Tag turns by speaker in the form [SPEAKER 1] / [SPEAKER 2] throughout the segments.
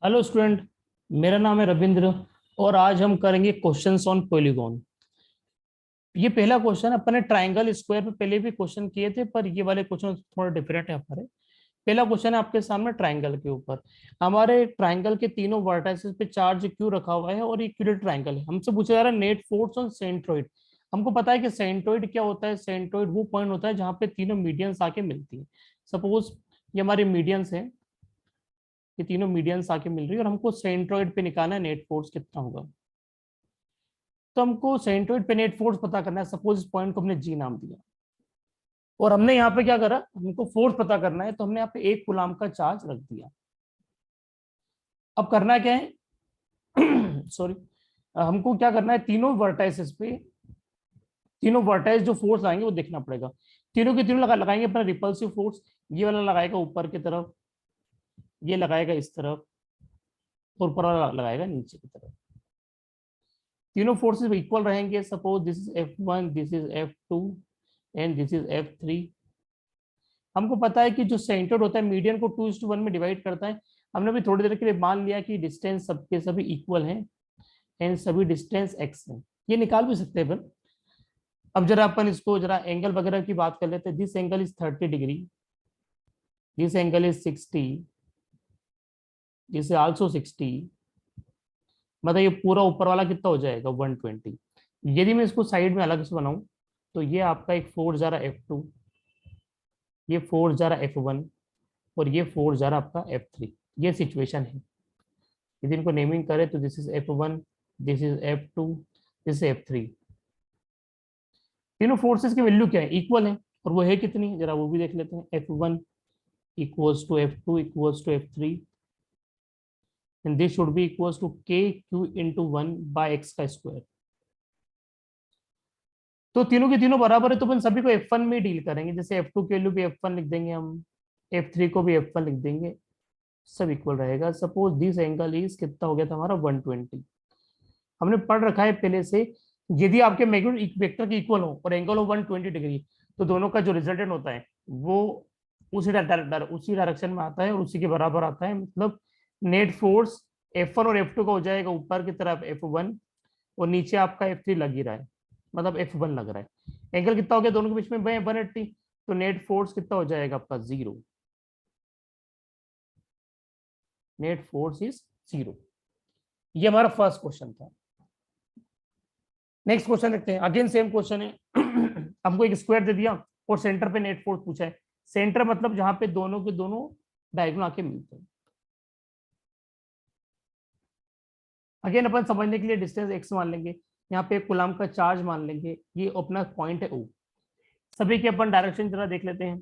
[SPEAKER 1] Hello student. मेरा नाम है रविंद्र और आज हम करेंगे क्वेश्चंस ऑन पॉलीगॉन। ये पहला क्वेश्चन अपने ट्रायंगल स्क्वायर पे पहले भी क्वेश्चन किए थे, पर ये वाले क्वेश्चन थोड़ा डिफरेंट है हमारे। पहला क्वेश्चन है आपके सामने ट्रायंगल के ऊपर। हमारे ट्रायंगल के तीनों वर्टाइसेस पे चार्ज क्यों रखा हुआ है और इक्विलेटरल ट्रायंगल है। हमसे पूछा जा रहा है नेट फोर्स ऑन सेंट्रोइड। हमको पता है कि सेंट्रोइड क्या होता है। सेंट्रोइड वो पॉइंट होता है जहां पे तीनों मीडियंस आके मिलती है। सपोज ये हमारी मीडियंस है, ये तीनों मीडियंस आके मिल रही है और हमको सेंट्रोइड पे निकालना है नेट फोर्स कितना होगा। तो हमको सेंट्रोइड पे नेट फोर्स पता करना है। सपोज इस पॉइंट को हमने जी नाम दिया और हमने यहाँ पे क्या करा, हमको फोर्स पता करना है तो हमने यहाँ पे 1 कूलम का चार्ज रख दिया। अब करना क्या है सॉरी, हमको क्या करना है, तीनों वर्टाइसेस पे तीनों वर्टाइस जो फोर्स आएंगे वो देखना पड़ेगा। तीनों के तीनों लगाएंगे अपना रिपल्सिव फोर्स। ये वाला लगाएगा ऊपर की तरफ, ये लगाएगा इस तरफ और ऊपर वाला लगाएगा नीचे की तरफ। तीनों फोर्सेस इक्वल रहेंगे। Suppose this is F1, this is F2 and this is F3। हमको पता है कि जो सेंटर्ड होता है मीडियन को 2:1 में डिवाइड करता है। हमने भी थोड़ी देर के लिए मान लिया कि डिस्टेंस सबके सभी इक्वल हैं एंड सभी डिस्टेंस x है। ये निकाल भी सकते हैं अपन। अब जरा अपन इसको जरा एंगल वगैरह की बात कर लेते हैं। This angle is 30 degree, this angle is 60, this also 60। मतलब ये पूरा ऊपर वाला कितना हो जाएगा 120। यदि मैं इसको साइड में अलग से बनाऊं तो ये आपका एक फोर्स जा रहा F2, ये फोर्स जा रहा F1 और ये फोर्स जा रहा आपका F3। ये सिचुएशन है। यदि इनको नेमिंग करें तो this is F1, this is F2, this is F3। तीनों फोर्सेस की वैल्यू क्या है, इक्वल है। और वो है कितनी, जरा वो भी देख लेते हैं। F1 equals to F2 equals to F3 and this should be equals to KQ into 1/x का स्क्वायर। तो तीनों के तीनों बराबर है तो अपन सभी को F1 में डील करेंगे। जैसे F2 की वैल्यू भी F1 लिख देंगे हम, F3 को भी F1 लिख देंगे, सब इक्वल रहेगा। सपोज दिस एंगल इज कितना हो गया था हमारा 120। हमने पढ़ रखा है पहले से, यदि आपके मैग्नीट्यूड वेक्टर के इक्वल हो और एंगल हो 120 डिग्री, तो दोनों का जो रिजल्टेंट होता है वो उसी डायरेक्शन में आता है और उसी के बराबर आता है। मतलब नेट फोर्स F1 और F2 का हो जाएगा ऊपर की तरफ F1 और नीचे आपका F3 लग ही रहा है, मतलब F1 लग रहा है। एंगल कितना हो गया दोनों के बीच में 180। तो नेट फोर्स कितना हो जाएगा आपका 0। Net force is 0। ये हमारा फर्स्ट क्वेश्चन था। नेक्स्ट क्वेश्चन देखते हैं। अगेन सेम क्वेश्चन है हमको एक स्क्वायर दे दिया और सेंटर पे नेट फोर्स पूछा है। सेंटर मतलब जहां पे दोनों के दोनों डायगोनल आके मिलते हैं। अगेन अपन समझने के लिए डिस्टेंस x मान लेंगे, यहाँ पे कूलम का चार्ज मान लेंगे, ये अपना पॉइंट है O। सभी के अपन डायरेक्शन जरा देख लेते हैं।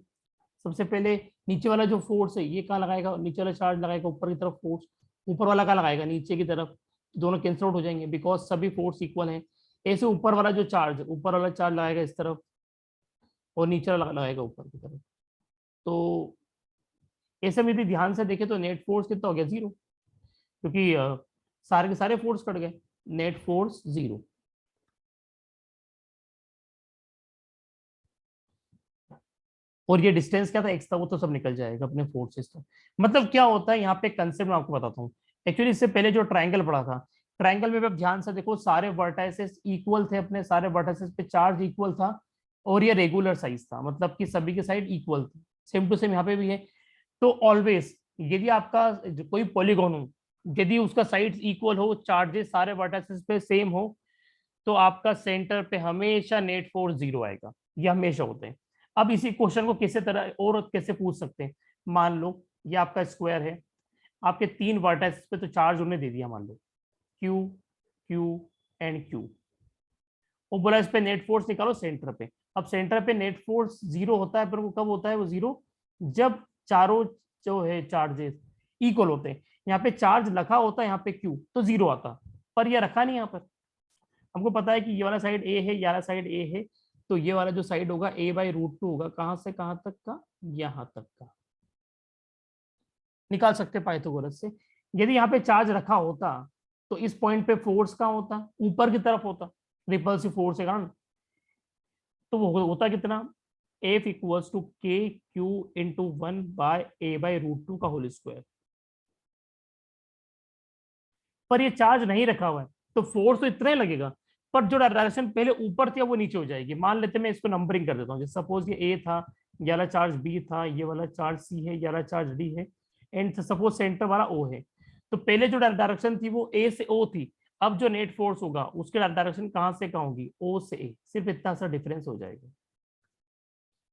[SPEAKER 1] सबसे पहले नीचे वाला जो फोर्स है ये कहाँ लगाएगा, नीचे वाला चार्ज लगाएगा ऊपर की तरफ फोर्स। ऊपर वाला कहाँ लगाएगा, नीचे की तरफ। दोनों कैंसिल आउट हो जाएंगे बिकॉज सभी फोर्स इक्वल हैं। ऐसे ऊपर वाला जो चार्ज, ऊपर वाला चार्ज लगाएगा इस तरफ और नीचे वाला लगाएगा ऊपर की तरफ। तो ऐसे में यदि ध्यान से देखें तो नेट फोर्स कितना हो गया 0, क्योंकि सारे के सारे फोर्स कट गए। Net force 0। और ये डिस्टेंस क्या था x था, वो तो सब निकल जाएगा अपने फोर्सेस। तो मतलब क्या होता है यहाँ पे कंसेप्ट मैं आपको बताता हूँ। एक्चुअली इससे पहले जो ट्रायंगल पढ़ा था, ट्रायंगल में आप ध्यान से देखो सारे वर्टाइसेस इक्वल थे, अपने सारे वर्टाइसेस पे चार्ज इक्वल था और ये रेगुलर साइज था, मतलब कि सभी के साइड इक्वल थे। सेम टू सेम यहाँ पे भी है। तो ऑलवेज यदि आपका कोई पॉलीगॉन हो, यदि उसका साइड इक्वल हो, चार्जेस सारे वर्टाइसेस पे सेम हो, तो आपका सेंटर पे हमेशा नेट फोर्स 0 आएगा। ये हमेशा होते हैं। अब इसी क्वेश्चन को किसी तरह और कैसे पूछ सकते हैं। मान लो ये आपका स्क्वायर है, आपके 3 वर्टेक्स पे तो चार्ज उन्हें दे दिया, मान लो Q, Q एंड Q। वो बोला इस पे नेट फोर्स निकालो सेंटर पे। अब सेंटर पे नेट फोर्स 0 होता है, पर वो कब होता है वो 0, जब चारों जो है चार्जेस इक्वल होते हैं। यहाँ पे चार्ज रखा होता है यहाँ पे Q, तो 0 आता, पर ये रखा नहीं यहाँ पर। हमको पता है कि ये वाला साइड ए है, ये वाला साइड ए है, तो ये वाला जो साइड होगा a/√2 होगा। कहां से कहां तक का, यहां तक का। निकाल सकते पाइथागोरस से। यदि यहाँ पे चार्ज रखा होता तो इस पॉइंट पे फोर्स कहाँ होता, ऊपर की तरफ होता, रिपल्सिव फोर्स के कारण। तो वो होता कितना, F equals to KQ into 1/a/√2 का होल स्क्वायर। पर ये चार्ज नहीं रखा हुआ है तो फोर्स तो इतना ही लगेगा, पर जो डायरेक्शन पहले ऊपर थी वो नीचे हो जाएगी। मान लेते मैं इसको नंबरिंग कर देता हूँ, जैसे सपोज ये ए था, ये वाला चार्ज बी था, ये वाला चार्ज सी है, ये वाला चार्ज डी है, एंड सपोज सेंटर वाला ओ है। तो पहले जो डायरेक्शन थी वो ए से ओ थी, अब जो नेट फोर्स होगा उसके डायरेक्शन कहां से कहां होगी, ओ से ए, सिर्फ इतना सा डिफरेंस हो जाएगा।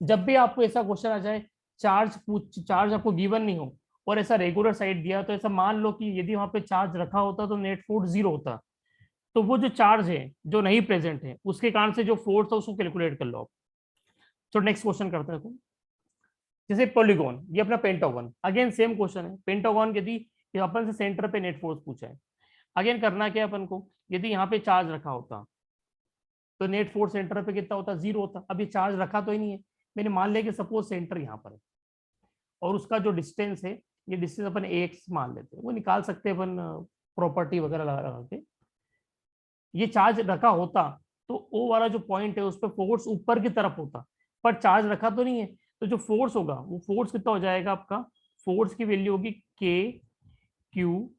[SPEAKER 1] जब भी आपको ऐसा क्वेश्चन आ जाए, चार्ज आपको गिवन नहीं हो और ऐसा रेगुलर साइड दिया, तो ऐसा मान लो कि यदि वहां पे चार्ज रखा होता तो नेट फोर्स 0 होता, तो वो जो चार्ज है जो नहीं प्रेजेंट है उसके कारण से जो फोर्स है उसको कैलकुलेट कर लो आप। तो नेक्स्ट क्वेश्चन करते हैं। जैसे पॉलीगॉन, ये अपना पेंटागन, अगेन सेम क्वेश्चन है। पेंटागन यदि अपन से सेंटर पे नेट फोर्स पूछा है, अगेन करना क्या अपन को, यदि यहाँ पे चार्ज रखा होता तो नेट फोर्स सेंटर पे कितना होता, 0 होता। अब ये चार्ज रखा तो ही नहीं है, मैंने मान लिया कि सपोज सेंटर यहाँ पर है और उसका जो डिस्टेंस है, ये डिस्टेंस अपन एक्स मान लेते हैं, वो निकाल सकते हैं अपन प्रॉपर्टी वगैरह लगा के। ये चार्ज रखा होता तो ओ वाला जो पॉइंट है उस पर फोर्स ऊपर की तरफ होता, पर चार्ज रखा तो नहीं है, तो जो फोर्स होगा वो फोर्स कितना हो जाएगा आपका, फोर्स की वैल्यू होगी के क्यू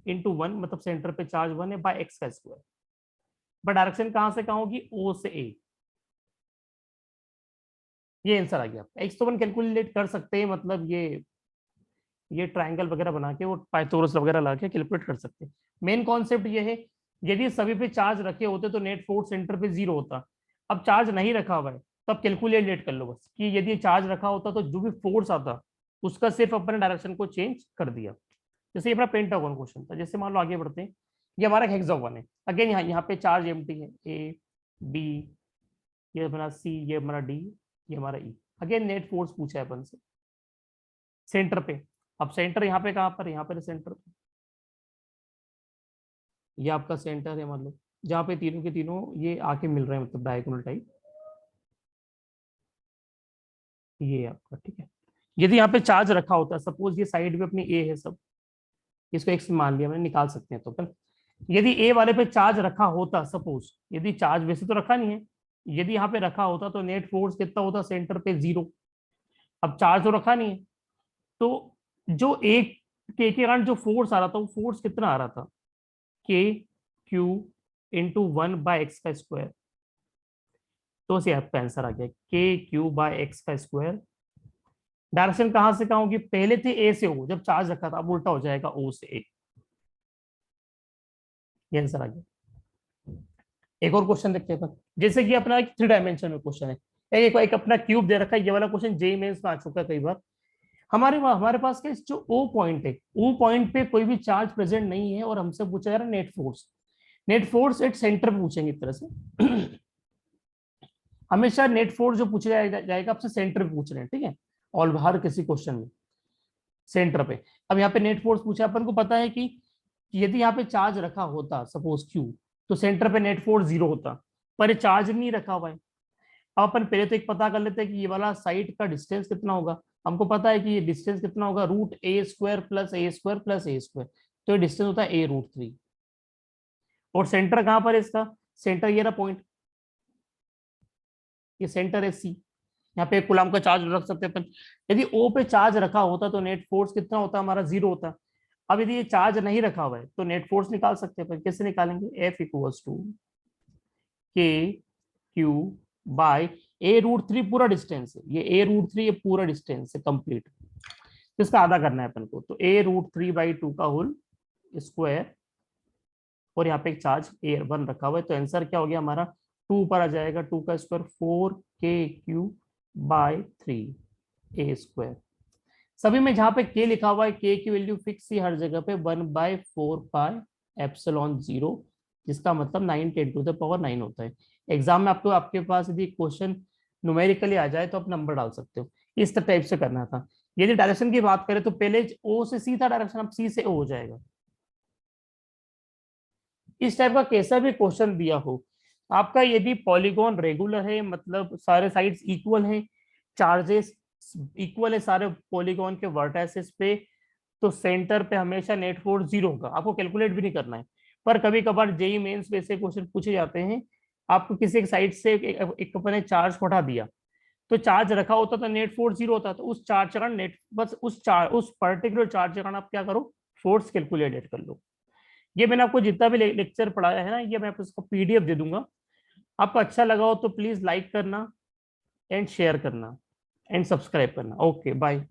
[SPEAKER 1] इंटू 1, मतलब सेंटर पे चार्ज 1 है, बाय एक्स का स्क्वायर। बट डायरेक्शन कहां से कहां होगी, ओ से ए। ये आंसर आ गया। एक्स तो अपन कैलकुलेट कर सकते हैं, मतलब ये ट्रायंगल वगैरह बना के वो पाइथागोरस वगैरह ला के कैलकुलेट कर सकते हैं। मेन कॉन्सेप्ट ये है, यदि सभी पे चार्ज रखे होते तो नेट फोर्स सेंटर पे 0 होता। अब चार्ज नहीं रखा हुआ है तो अब कैलकुलेट कर लो बस कि यदि चार्ज रखा होता तो जो भी फोर्स आता उसका सिर्फ अपने डायरेक्शन को चेंज कर दिया। जैसे ये अपना पेंटागन क्वेश्चन था, जैसे मान लो आगे बढ़ते हैं, ये हमारा हेक्सागन है। अगेन यहाँ पे चार्ज एम्प्टी है, ए बी, ये हमारा सी, ये हमारा डी, ये हमारा ई। अगेन नेट फोर्स पूछा है अपन से सेंटर पे। अब सेंटर यहाँ पे कहाँ पर, यहाँ पे सेंटर पे, ये आपका सेंटर है, मतलब जहाँ पे तीनों के तीनों ये आके मिल रहे हैं, मतलब डायगोनल टाइप, ये आपका ठीक है। यदि यहाँ पे चार्ज रखा होता है, सपोज ये साइड पे अपनी ए है सब, इसको एक्स मान लिया मैंने, निकाल सकते हैं तो अपन। यदि ए वाले पे चार्ज रखा होता, सपोज यदि चार्ज वैसे तो रखा नहीं है, यदि यहाँ पे रखा होता तो नेट फोर्स कितना होता सेंटर पे 0। अब चार्ज तो रखा नहीं है, तो जो एक के कारण जो फोर्स आ रहा था वो फोर्स कितना आ रहा था, के क्यू इंटू 1/x का स्क्वायर। तो से आपका आंसर आ गया के क्यू बाय एक्स का स्क्वायर। डायरेक्शन कहां से कहां होगी, पहले थे ए से ओ, जब चार्ज रखा था, अब उल्टा हो जाएगा ओ से ए। ये आंसर आ गया। एक और क्वेश्चन देखते हैं अपन। जैसे कि अपना एक 3 डायमेंशन में क्वेश्चन है, एक अपना क्यूब दे रखा है। ये वाला क्वेश्चन जेईई मेंस में आ चुका है कई बार। हमारे पास क्या जो ओ पॉइंट है, ओ पॉइंट पे कोई भी चार्ज प्रेजेंट नहीं है और हमसे पूछा जा रहा है net force. Net force at centre पूछेंगे एक तरह से। हमेशा नेट फोर्स जो पूछा जाएगा आपसे सेंटर पे पूछ रहे हैं, ठीक है, और हर किसी क्वेश्चन में सेंटर पे। अब यहाँ पे नेट फोर्स पूछा, अपन को पता है कि यदि यहाँ पे चार्ज रखा होता सपोज क्यू, तो सेंटर पे नेट फोर्स 0 होता, पर चार्ज नहीं रखा हुआ है। अब अपन पहले तो एक पता कर लेते हैं कि ये वाला साइड का डिस्टेंस कितना होगा। हमको पता है कि ये डिस्टेंस कितना होगा, √a² plus a² plus a², तो ये डिस्टेंस होता है a√3। और सेंटर कहां पर है इसका, सेंटर ये रहा पॉइंट, ये सेंटर है सी। यहाँ पे कूलम का चार्ज रख सकते हैं अपन। यदि ओ पे चार्ज रखा होता तो नेट फोर्स कितना होता, हमारा 0 होता। अब यदि ये चार्ज नहीं रखा हुआ है तो नेट फोर्स निकाल सकते हैं अपन। कैसे निकालेंगे, F इक्वल्स टू के क्यू बाय a√3, पूरा डिस्टेंस है ये, a√3 ये पूरा डिस्टेंस है कंप्लीट, इसका आधा करना है अपन को, तो a√3/2 का होल स्क्वायर, और यहाँ पे एक चार्ज a1 रखा हुआ है। तो आंसर क्या हो गया हमारा, 2 पर आ जाएगा, 2 का स्क्वायर 4k³/3 a²। सभी में जहां पे k लिखा हुआ है, k की वैल्यू फिक्स ही हर जगह पे 1/4πε0, जिसका मतलब 9 × 10⁻9 होता है। एग्जाम में आपको आपके पास यदि क्वेश्चन न्यूमेरिकली आ जाए तो आप नंबर डाल सकते हो। इस टाइप से करना था। यदि डायरेक्शन की बात करें तो पहले ओ से सी था डायरेक्शन, अब सी से ओ हो जाएगा। इस टाइप का कैसा भी क्वेश्चन दिया हो आपका, यदि पॉलीगॉन रेगुलर है, मतलब सारे साइड्स इक्वल हैं, चार्जेस इक्वल है सारे पॉलीगॉन के वर्टाइसेस पे, तो सेंटर पे हमेशा नेट फोर्स 0 होगा। आपको कैलकुलेट भी नहीं करना है। पर कभी कभार जेईई मेंस में ऐसे क्वेश्चन पूछे जाते हैं, आपको किसी एक साइड से एक अपने चार्ज हटा दिया, तो चार्ज रखा होता तो नेट फोर्स 0 होता, तो उस चार्ज कारण नेट, बस उस पर्टिकुलर चार्ज कारण आप क्या करो, फोर्स कैलकुलेट कर लो। ये मैंने आपको जितना भी लेक्चर पढ़ाया है ना, ये मैं आपको इसको पीडीएफ दे दूंगा। आपको अच्छा लगा हो तो प्लीज लाइक करना एंड शेयर करना एंड सब्सक्राइब करना। Okay bye.